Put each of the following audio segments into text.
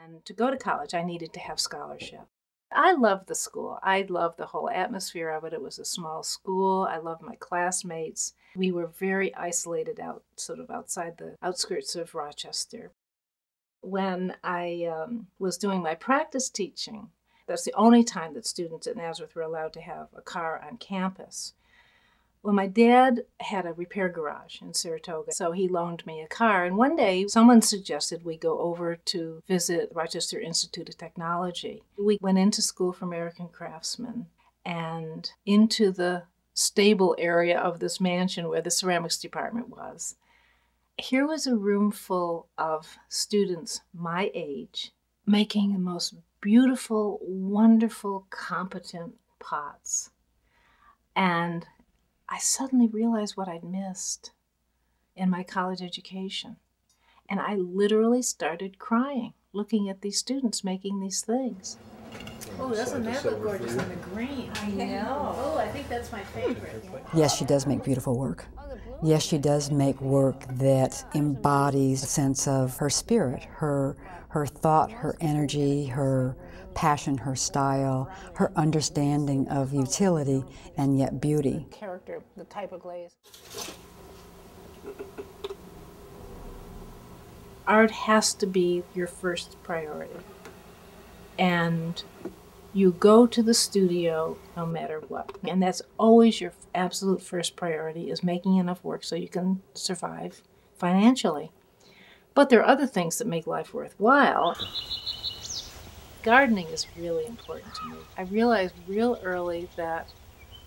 And to go to college, I needed to have scholarship. I loved the school. I loved the whole atmosphere of it. It was a small school. I loved my classmates. We were very isolated out, sort of outside the outskirts of Rochester. When I was doing my practice teaching, that's the only time that students at Nazareth were allowed to have a car on campus. Well, my dad had a repair garage in Saratoga, so he loaned me a car. And one day, someone suggested we go over to visit Rochester Institute of Technology. We went into School for American Craftsmen and into the stable area of this mansion where the ceramics department was. Here was a room full of students my age making the most beautiful, wonderful, competent pots. And I suddenly realized what I'd missed in my college education. And I literally started crying, looking at these students making these things. Oh, doesn't that look gorgeous on the green? I know. Oh, I think that's my favorite. Yes, she does make beautiful work. Yes, she does make work that embodies a sense of her spirit, her thought, her energy, her passion, her style, her understanding of utility and yet beauty. Character, the type of glaze. Art has to be your first priority. And you go to the studio no matter what. And that's always your absolute first priority, is making enough work so you can survive financially. But there are other things that make life worthwhile. Gardening is really important to me. I realized real early that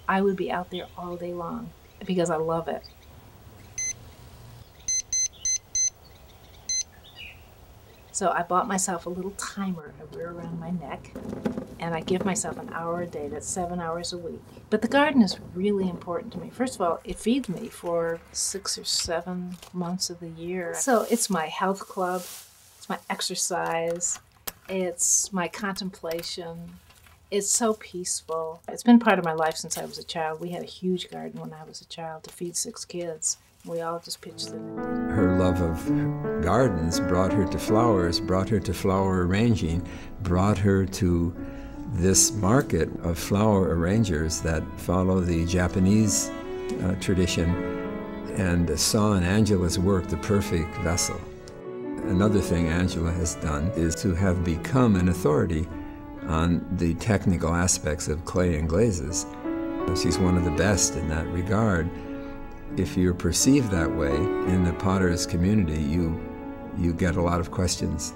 I would be out there all day long because I love it. So I bought myself a little timer I wear around my neck, and I give myself an hour a day. That's 7 hours a week. But the garden is really important to me. First of all, it feeds me for 6 or 7 months of the year. So it's my health club, it's my exercise, it's my contemplation. It's so peaceful. It's been part of my life since I was a child. We had a huge garden when I was a child to feed 6 kids. We all just pitched in and did it. Her love of gardens brought her to flowers, brought her to flower arranging, brought her to this market of flower arrangers that follow the Japanese tradition, and saw in Angela's work the perfect vessel. Another thing Angela has done is to have become an authority on the technical aspects of clay and glazes. She's one of the best in that regard. If you're perceived that way in the potter's community, you get a lot of questions.